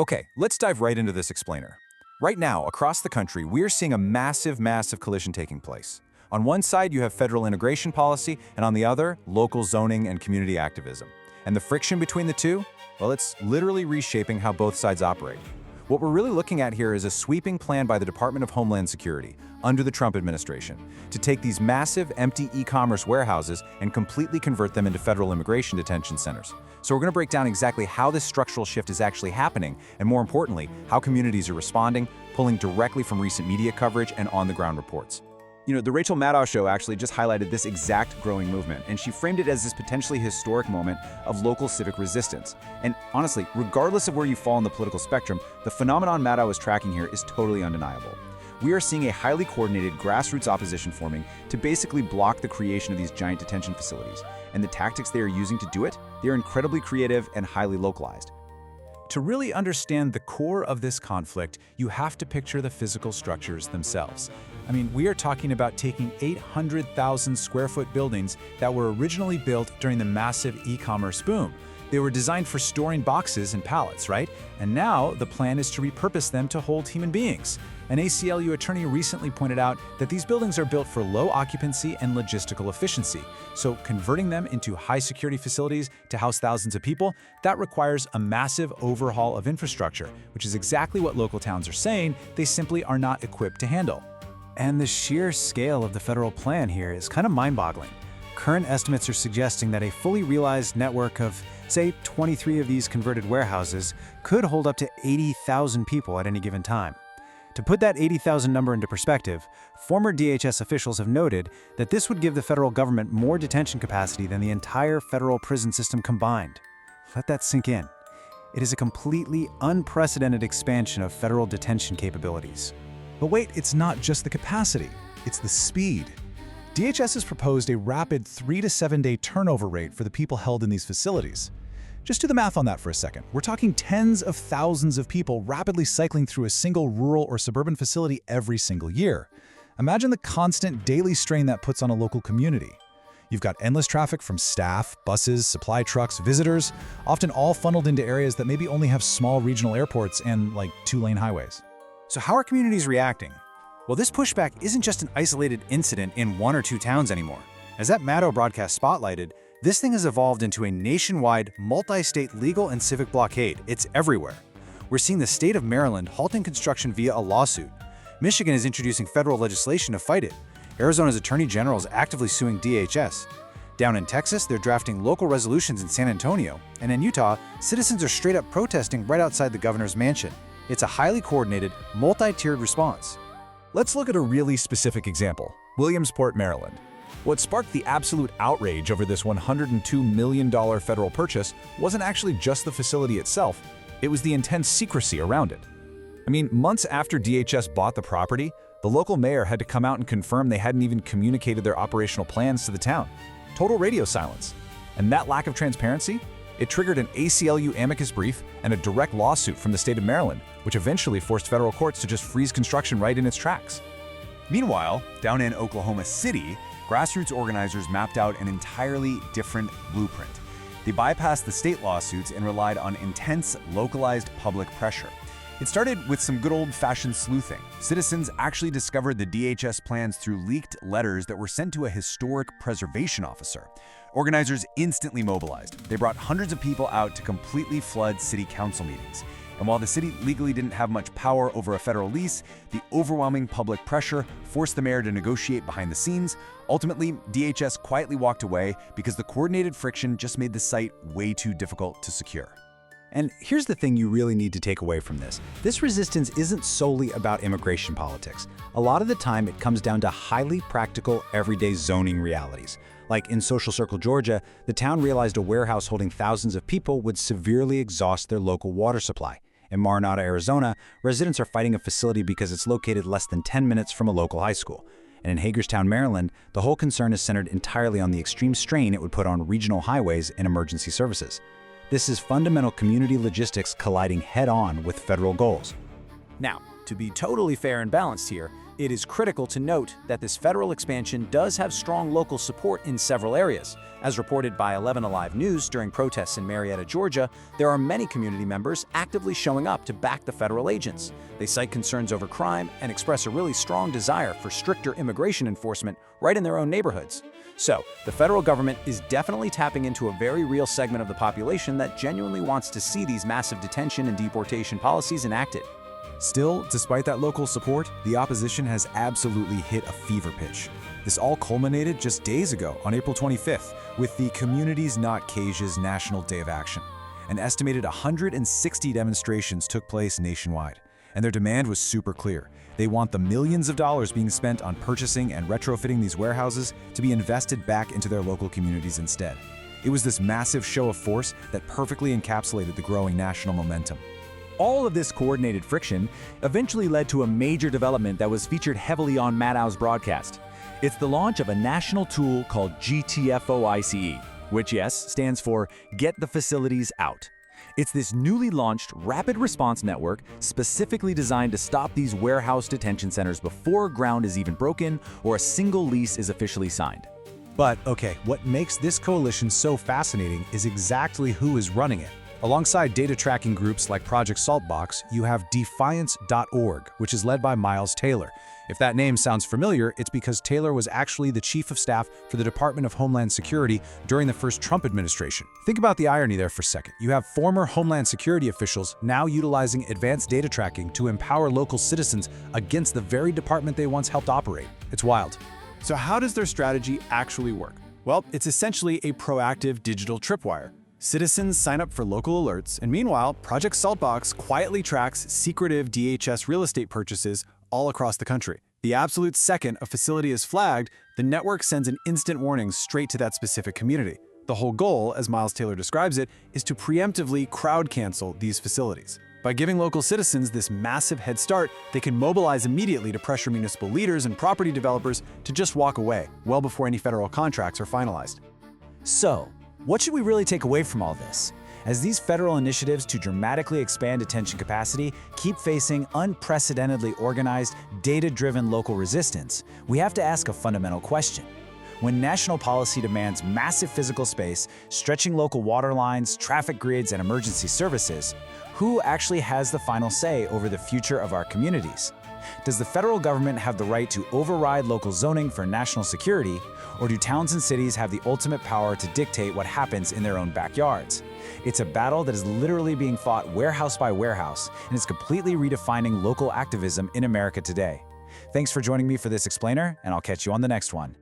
Okay, let's dive right into this explainer. Right now, across the country, we're seeing a massive collision taking place. On one side, you have federal immigration policy, and on the other, local zoning and community activism. And the friction between the two? Well, it's literally reshaping how both sides operate. What we're really looking at here is a sweeping plan by the Department of Homeland Security, under the Trump administration, to take these massive, empty e-commerce warehouses and completely convert them into federal immigration detention centers. So we're going to break down exactly how this structural shift is actually happening, and more importantly, how communities are responding, pulling directly from recent media coverage and on-the-ground reports. You know, the Rachel Maddow show actually just highlighted this exact growing movement, and she framed it as this potentially historic moment of local civic resistance. And honestly, regardless of where you fall on the political spectrum, the phenomenon Maddow is tracking here is totally undeniable. We are seeing a highly coordinated grassroots opposition forming to basically block the creation of these giant detention facilities. And the tactics they are using to do it, they are incredibly creative and highly localized. To really understand the core of this conflict, you have to picture the physical structures themselves. I mean, we are talking about taking 800,000 square foot buildings that were originally built during the massive e-commerce boom. They were designed for storing boxes and pallets, right? And now the plan is to repurpose them to hold human beings. An ACLU attorney recently pointed out that these buildings are built for low occupancy and logistical efficiency. So converting them into high-security facilities to house thousands of people, that requires a massive overhaul of infrastructure, which is exactly what local towns are saying they simply are not equipped to handle. And the sheer scale of the federal plan here is kind of mind-boggling. Current estimates are suggesting that a fully realized network of, say, 23 of these converted warehouses could hold up to 80,000 people at any given time. To put that 80,000 number into perspective, former DHS officials have noted that this would give the federal government more detention capacity than the entire federal prison system combined. Let that sink in. It is a completely unprecedented expansion of federal detention capabilities. But wait, it's not just the capacity, it's the speed. DHS has proposed a rapid 3 to 7 day turnover rate for the people held in these facilities. Just do the math on that for a second. We're talking tens of thousands of people rapidly cycling through a single rural or suburban facility every single year. Imagine the constant daily strain that puts on a local community. You've got endless traffic from staff, buses, supply trucks, visitors, often all funneled into areas that maybe only have small regional airports and like 2-lane highways. So how are communities reacting? Well, this pushback isn't just an isolated incident in 1 or 2 towns anymore. As that Maddow broadcast spotlighted, this thing has evolved into a nationwide, multi-state legal and civic blockade. It's everywhere. We're seeing the state of Maryland halting construction via a lawsuit. Michigan is introducing federal legislation to fight it. Arizona's attorney general is actively suing DHS. Down in Texas, they're drafting local resolutions in San Antonio. And in Utah, citizens are straight up protesting right outside the governor's mansion. It's a highly coordinated, multi-tiered response. Let's look at a really specific example, Williamsport, Maryland. What sparked the absolute outrage over this $102 million federal purchase wasn't actually just the facility itself, it was the intense secrecy around it. I mean, months after DHS bought the property, the local mayor had to come out and confirm they hadn't even communicated their operational plans to the town. Total radio silence. And that lack of transparency? It triggered an ACLU amicus brief and a direct lawsuit from the state of Maryland, which eventually forced federal courts to just freeze construction right in its tracks. Meanwhile, down in Oklahoma City, grassroots organizers mapped out an entirely different blueprint. They bypassed the state lawsuits and relied on intense, localized public pressure. It started with some good old-fashioned sleuthing. Citizens actually discovered the DHS plans through leaked letters that were sent to a historic preservation officer. Organizers instantly mobilized. They brought hundreds of people out to completely flood city council meetings. And while the city legally didn't have much power over a federal lease, the overwhelming public pressure forced the mayor to negotiate behind the scenes. Ultimately, DHS quietly walked away because the coordinated friction just made the site way too difficult to secure. And here's the thing you really need to take away from this. This resistance isn't solely about immigration politics. A lot of the time, it comes down to highly practical, everyday zoning realities. Like in Social Circle, Georgia, the town realized a warehouse holding thousands of people would severely exhaust their local water supply. In Maranata, Arizona, residents are fighting a facility because it's located less than 10 minutes from a local high school. And in Hagerstown, Maryland, the whole concern is centered entirely on the extreme strain it would put on regional highways and emergency services. This is fundamental community logistics colliding head-on with federal goals. Now, To be totally fair and balanced here, it is critical to note that this federal expansion does have strong local support in several areas. As reported by 11 Alive News during protests in Marietta, Georgia, there are many community members actively showing up to back the federal agents. They cite concerns over crime and express a really strong desire for stricter immigration enforcement right in their own neighborhoods. So, the federal government is definitely tapping into a very real segment of the population that genuinely wants to see these massive detention and deportation policies enacted. Still, despite that local support, the opposition has absolutely hit a fever pitch. This all culminated just days ago, on April 25th, with the Communities Not Cages National Day of Action. An estimated 160 demonstrations took place nationwide, and their demand was super clear. They want the millions of dollars being spent on purchasing and retrofitting these warehouses to be invested back into their local communities instead. It was this massive show of force that perfectly encapsulated the growing national momentum. All of this coordinated friction eventually led to a major development that was featured heavily on Maddow's broadcast. It's the launch of a national tool called GTFOICE, which, yes, stands for Get the Facilities Out. It's this newly launched rapid response network specifically designed to stop these warehouse detention centers before ground is even broken or a single lease is officially signed. But okay, what makes this coalition so fascinating is exactly who is running it. Alongside data tracking groups like Project Saltbox, you have Defiance.org, which is led by Miles Taylor. If that name sounds familiar, it's because Taylor was actually the chief of staff for the Department of Homeland Security during the first Trump administration. Think about the irony there for a second. You have former Homeland Security officials now utilizing advanced data tracking to empower local citizens against the very department they once helped operate. It's wild. So how does their strategy actually work? Well, it's essentially a proactive digital tripwire. Citizens sign up for local alerts, and meanwhile, Project Saltbox quietly tracks secretive DHS real estate purchases all across the country. The absolute second a facility is flagged, the network sends an instant warning straight to that specific community. The whole goal, as Miles Taylor describes it, is to preemptively crowd cancel these facilities. By giving local citizens this massive head start, they can mobilize immediately to pressure municipal leaders and property developers to just walk away, well before any federal contracts are finalized. So, what should we really take away from all this? As these federal initiatives to dramatically expand detention capacity keep facing unprecedentedly organized, data-driven local resistance, we have to ask a fundamental question. When national policy demands massive physical space, stretching local water lines, traffic grids, and emergency services, who actually has the final say over the future of our communities? Does the federal government have the right to override local zoning for national security, or do towns and cities have the ultimate power to dictate what happens in their own backyards? It's a battle that is literally being fought warehouse by warehouse, and is completely redefining local activism in America today. Thanks for joining me for this explainer, and I'll catch you on the next one.